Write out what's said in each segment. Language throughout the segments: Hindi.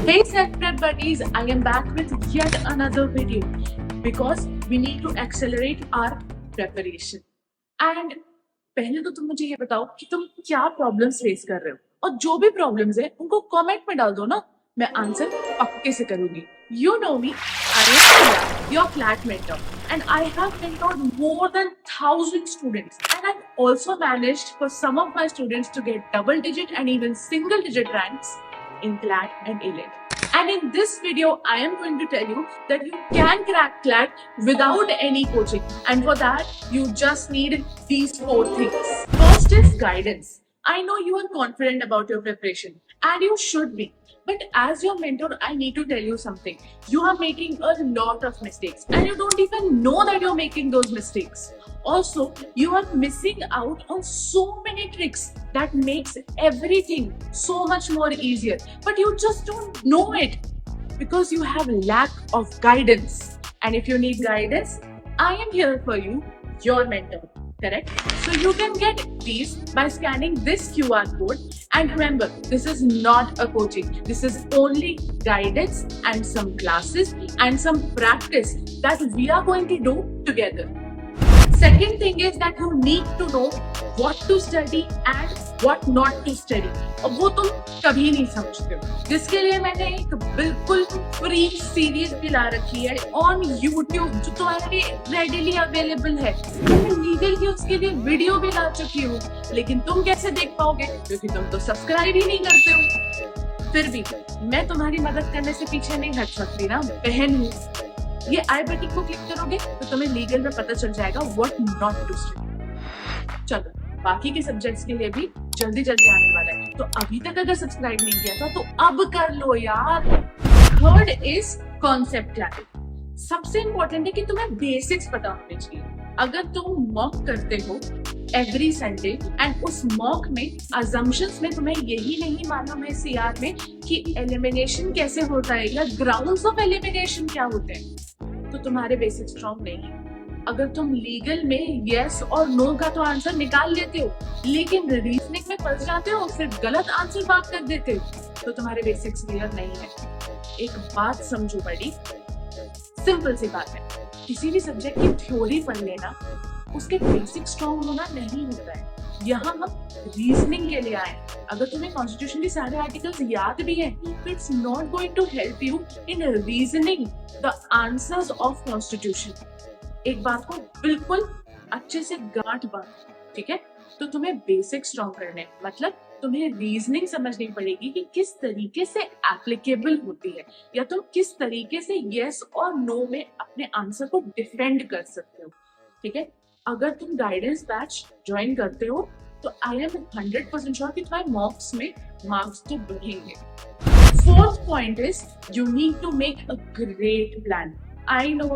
Hey Self-Prep Buddies, I am back with yet another video because we need to accelerate our preparation. And पहले तो तुम मुझे ये बताओ कि तुम क्या प्रॉब्लम्स फेस कर रहे हो और जो भी प्रॉब्लम्स है उनको कमेंट में डाल दो ना, मैं आंसर पक्के से करूंगी. You know me, I am Priya, your CLAT mentor, and I have mentored more than 1,000 students, and I've also managed for some of my students to get double-digit and even single-digit ranks in CLAT and ALET. And in this video, I am going to tell you that you can crack CLAT without any coaching. And for that, you just need these 4 things. First is guidance. I know you are confident about your preparation, and you should be. But as your mentor, I need to tell you something. You are making a lot of mistakes, and you don't even know that you're making those mistakes. Also, you are missing out on so many tricks that makes everything so much more easier. But you just don't know it because you have lack of guidance. And if you need guidance, I am here for you, your mentor. Correct? So you can get these by scanning this QR code. And remember, this is not a coaching. This is only guidance and some classes and some practice that we are going to do together. Second thing is that you need to know what to study and what not to study. और वो तुम कभी नहीं समझते हो, जिसके लिए मैंने एक बिल्कुल फ्री सीरीज भी ला रखी है ऑन YouTube जो तुम्हारे लिए रेडिली अवेलेबल है. मैं लीगल की उसके लिए वीडियो भी ला चुकी हूँ, लेकिन तुम कैसे देख पाओगे क्योंकि तुम तो सब्सक्राइब ही नहीं करते हो. फिर भी मैं तुम्हारी मदद करने से पीछे नहीं हट सकती ना, बहन हूँ. ये आई बटन को क्लिक करोगे तो तुम्हें लीगल में पता चल जाएगा व्हाट नॉट टू स्टडी. चलो, बाकी के सब्जेक्ट्स के लिए भी जल्दी जल्दी आने वाला है, तो अभी तक अगर सब्सक्राइब नहीं किया था तो अब कर लो यार. Third is concept clarity. सबसे इंपॉर्टेंट है कि तुम्हें बेसिक्स पता होने चाहिए. अगर तुम मॉक करते हो एवरी संडे एंड उस मॉक में अजम्पशंस में तुम्हें यही नहीं मालूम है सीआर में कि एलिमिनेशन कैसे होता है या ग्राउंड्स ऑफ एलिमिनेशन क्या होते हैं, तो तुम्हारे बेसिक स्ट्रॉन्ग नहीं है. अगर तुम लीगल में यस और नो का तो आंसर निकाल लेते हो, लेकिन रीजनिंग में फंस जाते हो, फिर गलत आंसर बात कर देते हो, तो तुम्हारे बेसिक्स क्लियर नहीं है. एक बात समझो बड़ी, सिंपल सी बात है, किसी भी सब्जेक्ट की थ्योरी पढ़ लेना उसके बेसिक स्ट्रॉन्ग होना नहीं होता है. यहाँ हम रीजनिंग के लिए आए. अगर तुम्हें कॉन्स्टिट्यूशन के सारे आर्टिकल्स याद भी हैं, तो it's not going to help you in reasoning the answers of constitution. एक बात को बिल्कुल अच्छे से गांठ बांध, ठीक है? तो तुम्हें बेसिक स्ट्रॉन्ग करने, मतलब तुम्हें रीजनिंग समझनी पड़ेगी कि किस तरीके से एप्लीकेबल होती है, या तुम किस तरीके से यस और नो में अपने आंसर को डिफेंड कर सकते हो. ठीक है? अगर तुम गाइडेंस बैच ज्वाइन करते हो तो आई एम 100% श्योर कि तुम्हारे मॉक्स में मार्क्स तो बढ़ेंगे. Fourth point is you need to make a great plan. I know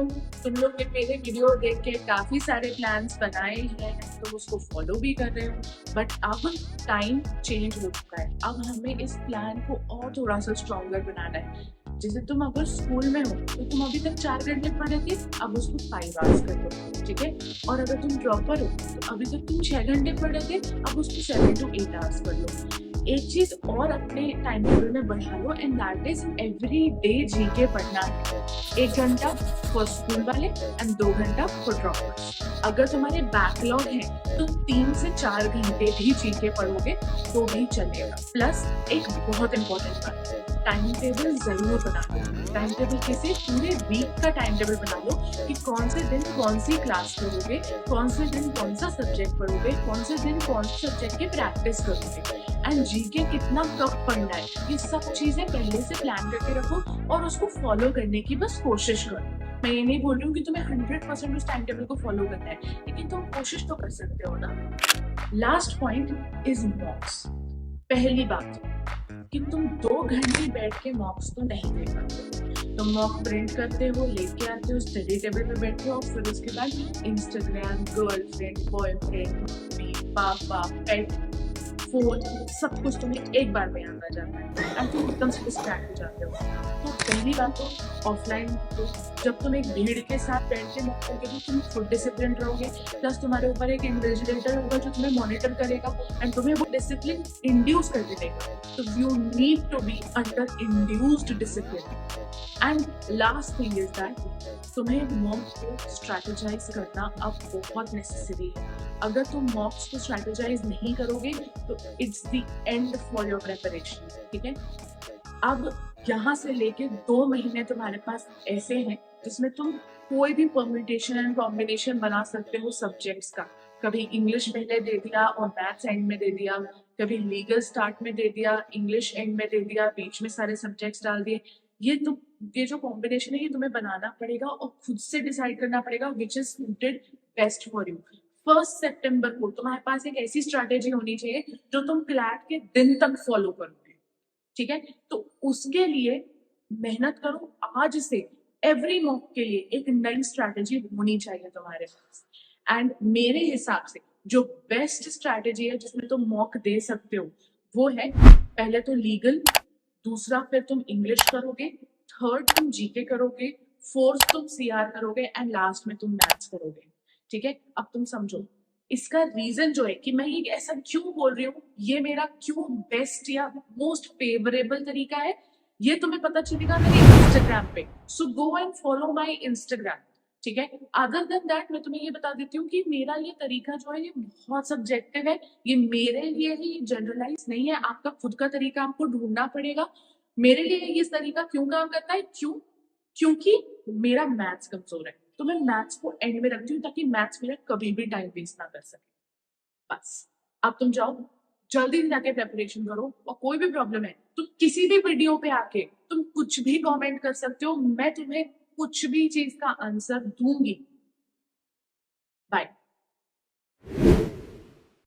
तुम लोग ने मेरे वीडियो देख के काफी सारे प्लान्स बनाए हैं, तुम उसको फॉलो भी कर रहे हो, बट अब टाइम चेंज हो चुका है. अब हमें इस प्लान को और थोड़ा सा स्ट्रॉन्गर बनाना है. जैसे तुम अगर स्कूल में हो तो तुम अभी तक 4 घंटे पढ़ रहे थे, अब उसको 5 आवर्स कर दो. ठीक है? और अगर तुम ड्रॉपर हो तो अभी तक तुम 6 घंटे पढ़ रहे थे, अब उसको 7 to 8 आवर्स कर लो. एक चीज और अपने टाइम टेबल में बढ़ा लो, and that is every day GK पढ़ना है. 1 घंटा फॉर स्कूल वाले एंड 2 घंटा फॉर ड्रॉपर्स. अगर तुम्हारे बैकलॉग है तो 3 से 4 घंटे भी जीके पढ़ोगे तो भी चलेगा. प्लस एक बहुत इंपॉर्टेंट बात, टाइम टेबल जरूर बना लो. टाइम टेबल कैसे? पूरे वीक का टाइम टेबल बना लो कि कौन से दिन कौन सी क्लास करोगे, कौन से दिन कौन सा सब्जेक्ट पढ़ोगे, कौन से दिन कौन से सब्जेक्ट की प्रैक्टिस करोगे, एंड जीके कितना कब पढ़ना है. ये सब चीजें पहले से प्लान करके रखो और उसको फॉलो करने की बस कोशिश करो. मैं ये नहीं बोल रही हूँ कि तुम्हें 100% उस टाइम टेबल को फॉलो करना है, लेकिन तुम कोशिश तो कर सकते हो ना. Last point is मॉक्स. पहली बात कि तुम 2 घंटे बैठ के मॉक्स तो नहीं दे पाते. तुम मॉक प्रिंट करते हो, लेके आते हो, स्टडी टेबल पे बैठे हो, फिर उसके बाद इंस्टाग्राम, गर्लफ्रेंड, बॉयफ्रेंड, मम्मी, पापा, पेट, फोन, सब कुछ तुम्हें एक बार में याद आ जाता है एंड तुम एकदम से डिस्ट्रैक्ट हो जाते हो। तो पहली बात तो ऑफलाइन, तो जब तुम एक भीड़ के साथ बैठ के मॉक करोगे तो तुम खुद डिसिप्लिन रहोगे, प्लस तुम्हारे ऊपर एक इन्विजिलेटर होगा जो तुम्हें मॉनिटर करेगा एंड तुम्हें वो डिसिप्लिन इंड्यूस कर देगा। तो you need to be under induced discipline. And last thing is that तुम्हें मॉक्स को स्ट्रैटेजाइज करना अब बहुत नेसेसरी है। अगर तुम मॉक्स को स्ट्रैटेजाइज नहीं करोगे तो it's the end for your preparation. ठीक है, अब यहाँ से लेके 2 महीने तुम्हारे पास ऐसे हैं जिसमें तुम कोई भी परम्यूटेशन एंड कॉम्बिनेशन बना सकते हो सब्जेक्ट्स का। कभी इंग्लिश पहले दे दिया और मैथ्स एंड में दे दिया, कभी लीगल स्टार्ट में दे दिया, इंग्लिश एंड में दे दिया, बीच में सारे सब्जेक्ट्स डाल दिए। ये जो कॉम्बिनेशन है ये तुम्हें बनाना पड़ेगा और खुद से डिसाइड करना पड़ेगा which is suited best for you. 1 सितंबर को तुम्हारे पास एक ऐसी स्ट्रैटेजी होनी चाहिए जो तुम क्लैट के दिन तक फॉलो करोगे। ठीक है, तो उसके लिए मेहनत करो आज से। एवरी मॉक के लिए एक नई स्ट्रैटेजी होनी चाहिए तुम्हारे पास। एंड मेरे हिसाब से जो बेस्ट स्ट्रैटेजी है जिसमें तुम मॉक दे सकते हो वो है, पहले तो लीगल, दूसरा फिर तुम इंग्लिश करोगे, थर्ड तुम जीके करोगे, फोर्थ तुम सीआर करोगे एंड लास्ट में तुम मैथ्स करोगे। ठीक है, अब तुम समझो इसका रीजन जो है कि मैं ये ऐसा क्यों बोल रही हूँ, ये मेरा क्यों बेस्ट या मोस्ट फेवरेबल तरीका है, ये तुम्हें पता चलेगा मेरे इंस्टाग्राम पे। So go and follow my Instagram. ठीक है, अदर देन दैट मैं तुम्हें ये बता देती हूँ कि मेरा ये तरीका जो है ये बहुत सब्जेक्टिव है, ये मेरे लिए ही जनरलाइज नहीं है, आपका खुद का तरीका आपको ढूंढना पड़ेगा। मेरे लिए ये तरीका क्यों काम करता है, क्योंकि मेरा मैथ्स कमजोर है, तो मैं मैथ्स को एंड में रखती हूँ ताकि मैथ्स मेरा कभी भी टाइम वेस्ट ना कर सके। बस अब तुम जाओ जल्दी से जाके प्रेपरेशन करो, और कोई भी प्रॉब्लम है तो किसी भी वीडियो पे आके तुम कुछ भी कमेंट कर सकते हो, मैं तुम्हें कुछ भी चीज का आंसर दूंगी।